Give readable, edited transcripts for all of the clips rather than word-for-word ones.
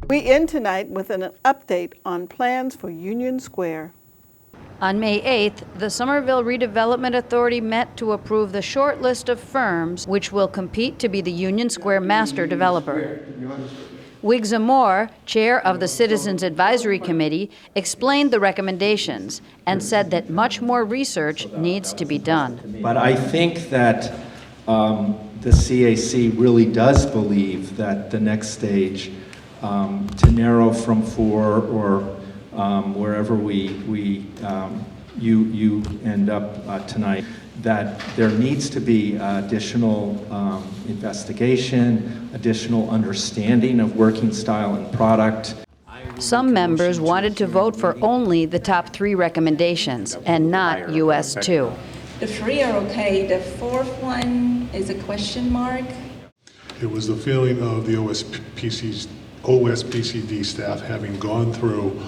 We end tonight with an update on plans for Union Square. On May 8th, the Somerville Redevelopment Authority met to approve the short list of firms which will compete to be the Union Square master developer. Wigza Moore, chair of the Citizens Advisory Committee, explained the recommendations and said that much more research needs to be done. But I think that the CAC really does believe that the next stage to narrow from 4 or wherever you end up tonight, that there needs to be additional investigation, additional understanding of working style and product. Some members wanted to vote for only the top 3 recommendations and not US 2. The 3 are okay. The 4th one is a question mark. It was the feeling of the OSPCD staff, having gone through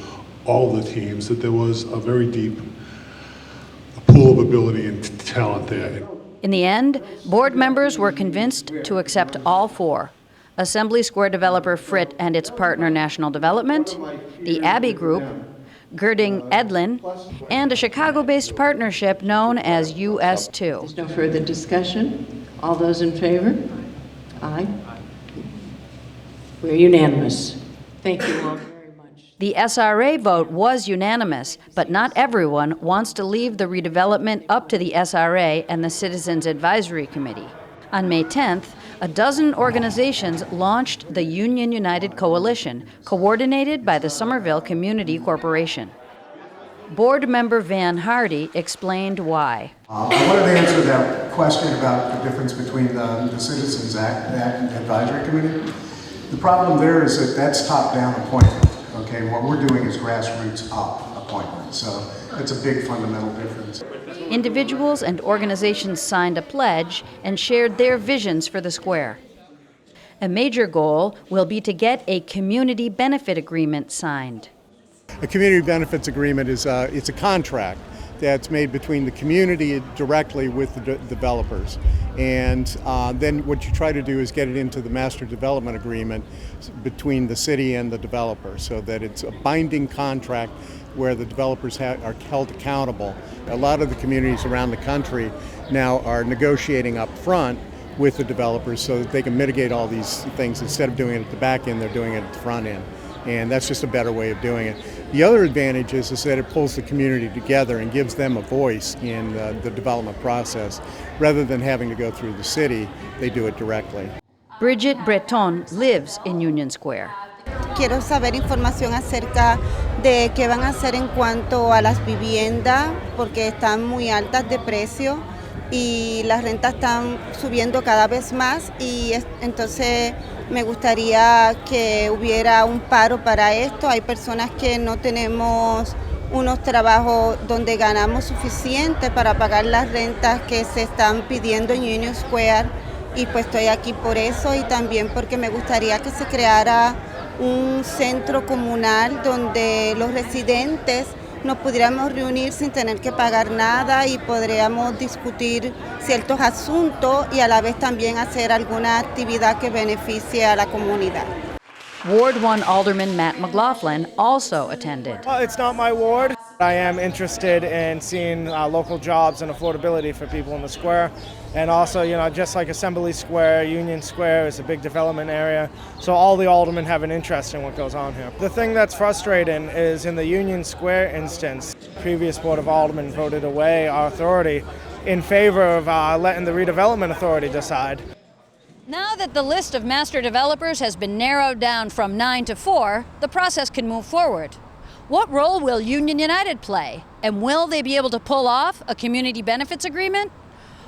all the teams, that there was a very deep pool of ability and talent there. In the end, board members were convinced to accept all 4. Assembly Square developer Fritt and its partner National Development, the Abbey Group, Girding Edlin, and a Chicago-based partnership known as US 2. There's no further discussion. All those in favor? Aye. We're unanimous. Thank you all very much. The SRA vote was unanimous, but not everyone wants to leave the redevelopment up to the SRA and the Citizens Advisory Committee. On May 10th, a dozen organizations launched the Union United Coalition, coordinated by the Somerville Community Corporation. Board member Van Hardy explained why. I wanted to answer that question about the difference between the Citizens Act and Advisory Committee. The problem there is that that's top-down appointment. Okay, what we're doing is grassroots up appointment. So it's a big fundamental difference. Individuals and organizations signed a pledge and shared their visions for the square. A major goal will be to get a community benefit agreement signed. A community benefits agreement is it's a contract that's made between the community directly with the developers. And then what you try to do is get it into the master development agreement between the city and the developer, so that it's a binding contract where the developers are held accountable. A lot of the communities around the country now are negotiating up front with the developers so that they can mitigate all these things. Instead of doing it at the back end, they're doing it at the front end. And that's just a better way of doing it. The other advantage is that it pulls the community together and gives them a voice in the development process. Rather than having to go through the city, they do it directly. Bridget Breton lives in Union Square. Quiero saber información acerca de qué van a hacer en cuanto a las viviendas, porque están muy altas de precio y las rentas están subiendo cada vez más, y entonces me gustaría que hubiera un paro para esto. Hay personas que no tenemos unos trabajos donde ganamos suficiente para pagar las rentas que se están pidiendo en Union Square, y pues estoy aquí por eso, y también porque me gustaría que se creara un centro comunal donde los residentes nos pudiéramos reunir sin tener que pagar nada y podríamos discutir ciertos asuntos y a la vez también hacer alguna actividad que beneficie a la comunidad. Ward 1 Alderman Matt McLaughlin also attended. It's not my ward. I am interested in seeing local jobs and affordability for people in the square. And also, just like Assembly Square, Union Square is a big development area. So all the aldermen have an interest in what goes on here. The thing that's frustrating is in the Union Square instance, the previous Board of Aldermen voted away our authority in favor of letting the Redevelopment Authority decide. Now that the list of master developers has been narrowed down from 9 to 4, the process can move forward. What role will Union United play? And will they be able to pull off a community benefits agreement?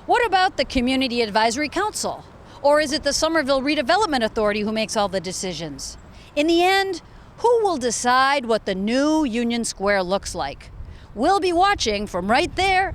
What about the Community Advisory Council? Or is it the Somerville Redevelopment Authority who makes all the decisions? In the end, who will decide what the new Union Square looks like? We'll be watching from right there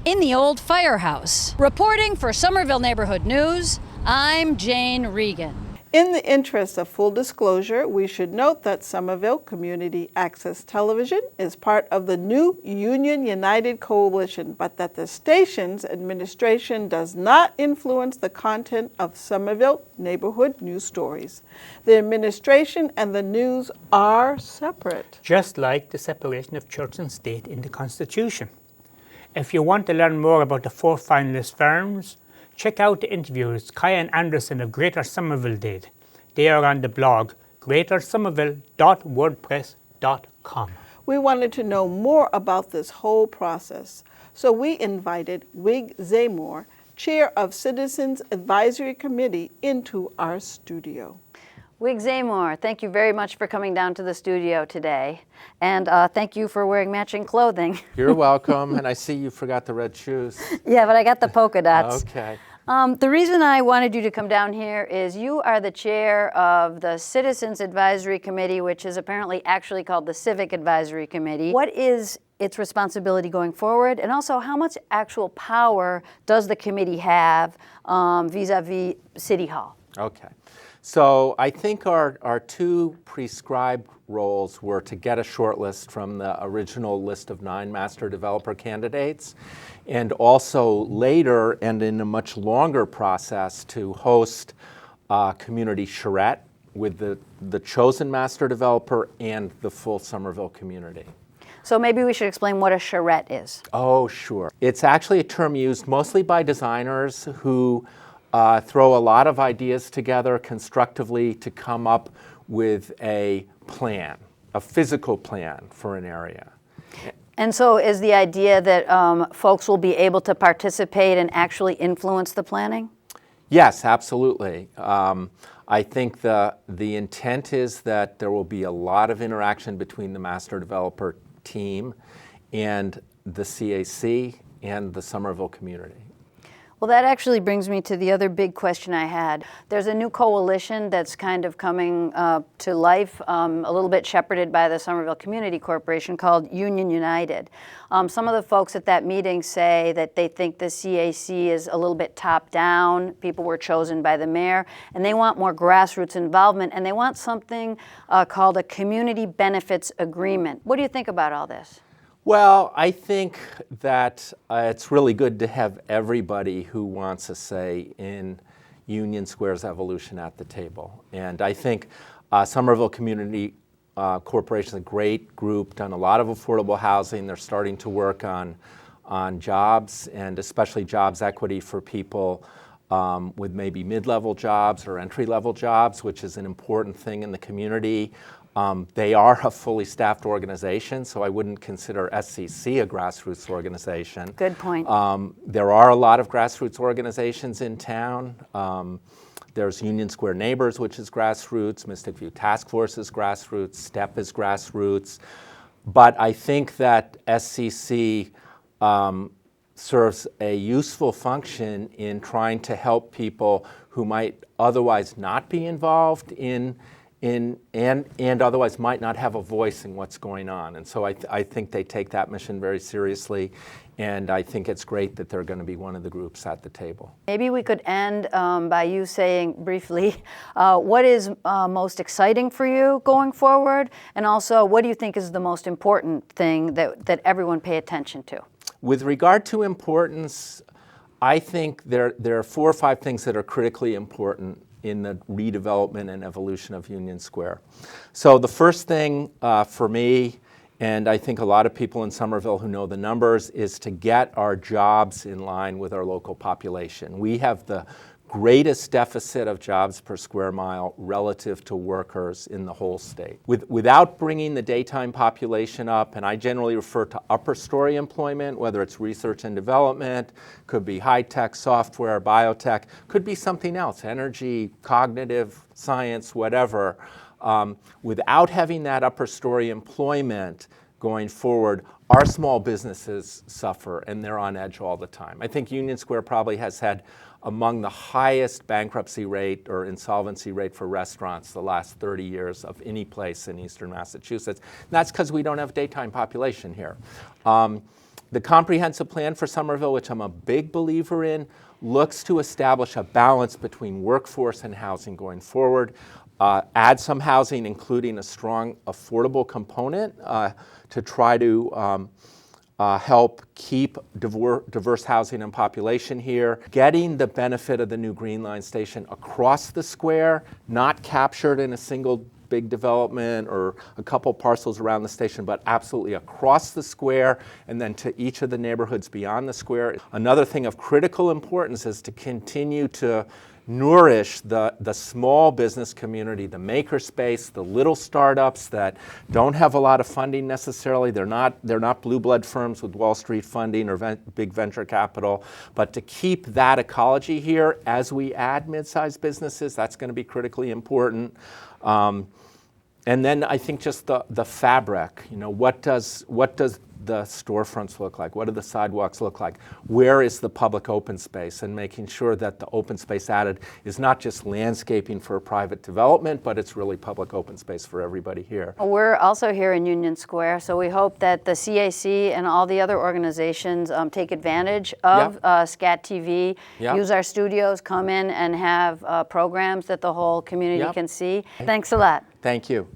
in the old firehouse. Reporting for Somerville Neighborhood News, I'm Jane Regan. In the interest of full disclosure, we should note that Somerville Community Access Television is part of the new Union United Coalition, but that the station's administration does not influence the content of Somerville neighborhood news stories. The administration and the news are separate. Just like the separation of church and state in the Constitution. If you want to learn more about the 4 finalist firms, check out the interviews Kaya and Anderson of Greater Somerville did. They are on the blog greatersomerville.wordpress.com. We wanted to know more about this whole process, so we invited Wig Zamore, chair of Citizens Advisory Committee, into our studio. Wig Zamore, thank you very much for coming down to the studio today. And thank you for wearing matching clothing. You're welcome. And I see you forgot the red shoes. Yeah, but I got the polka dots. Okay. The reason I wanted you to come down here is you are the chair of the Citizens Advisory Committee, which is apparently actually called the Civic Advisory Committee. What is its responsibility going forward? And also, how much actual power does the committee have vis-a-vis City Hall? Okay. So I think our 2 prescribed roles were to get a short list from the original list of 9 master developer candidates, and also later and in a much longer process to host a community charrette with the chosen master developer and the full Somerville community. So maybe we should explain what a charrette is. Oh, sure. It's actually a term used mostly by designers who throw a lot of ideas together constructively to come up with a plan, a physical plan for an area. And so is the idea that folks will be able to participate and actually influence the planning? Yes, absolutely. I think the intent is that there will be a lot of interaction between the master developer team and the CAC and the Somerville community. Well, that actually brings me to the other big question I had. There's a new coalition that's kind of coming to life, a little bit shepherded by the Somerville Community Corporation, called Union United. Some of the folks at that meeting say that they think the CAC is a little bit top-down. People were chosen by the mayor, and they want more grassroots involvement, and they want something called a community benefits agreement. What do you think about all this? Well, I think that it's really good to have everybody who wants a say in Union Square's evolution at the table. And I think Somerville Community Corporation is a great group, done a lot of affordable housing. They're starting to work on jobs, and especially jobs equity for people with maybe mid-level jobs or entry-level jobs, which is an important thing in the community. They are a fully staffed organization, so I wouldn't consider SCC a grassroots organization. Good point. There are a lot of grassroots organizations in town. There's Union Square Neighbors, which is grassroots. Mystic View Task Force is grassroots. STEP is grassroots. But I think that SCC serves a useful function in trying to help people who might otherwise not be involved and otherwise might not have a voice in what's going on. And so I think they take that mission very seriously, and I think it's great that they're going to be one of the groups at the table. Maybe we could end by you saying briefly, what is most exciting for you going forward, and also what do you think is the most important thing that everyone pay attention to? With regard to importance, I think there are 4 or 5 things that are critically important in the redevelopment and evolution of Union Square. So the first thing for me, and I think a lot of people in Somerville who know the numbers, is to get our jobs in line with our local population. We have the greatest deficit of jobs per square mile relative to workers in the whole state. Without bringing the daytime population up, and I generally refer to upper story employment, whether it's research and development, could be high-tech, software, biotech, could be something else, energy, cognitive science, whatever. Without having that upper story employment going forward, our small businesses suffer and they're on edge all the time. I think Union Square probably has had among the highest bankruptcy rate or insolvency rate for restaurants the last 30 years of any place in eastern Massachusetts. And that's because we don't have daytime population here. The comprehensive plan for Somerville, which I'm a big believer in, looks to establish a balance between workforce and housing going forward, add some housing, including a strong affordable component to try to help keep diverse housing and population here, getting the benefit of the new Green Line station across the square, not captured in a single big development or a couple parcels around the station, but absolutely across the square and then to each of the neighborhoods beyond the square. Another thing of critical importance is to continue to nourish the small business community, the makerspace, the little startups that don't have a lot of funding necessarily. They're not blue blood firms with Wall Street funding or big venture capital, but to keep that ecology here as we add mid-sized businesses, that's going to be critically important. And then I think just the fabric, you know, what does the storefronts look like? What do the sidewalks look like? Where is the public open space? And making sure that the open space added is not just landscaping for a private development, but it's really public open space for everybody here. We're also here in Union Square, so we hope that the CAC and all the other organizations take advantage of SCAT TV, use our studios, come in and have programs that the whole community can see. Thanks a lot. Thank you.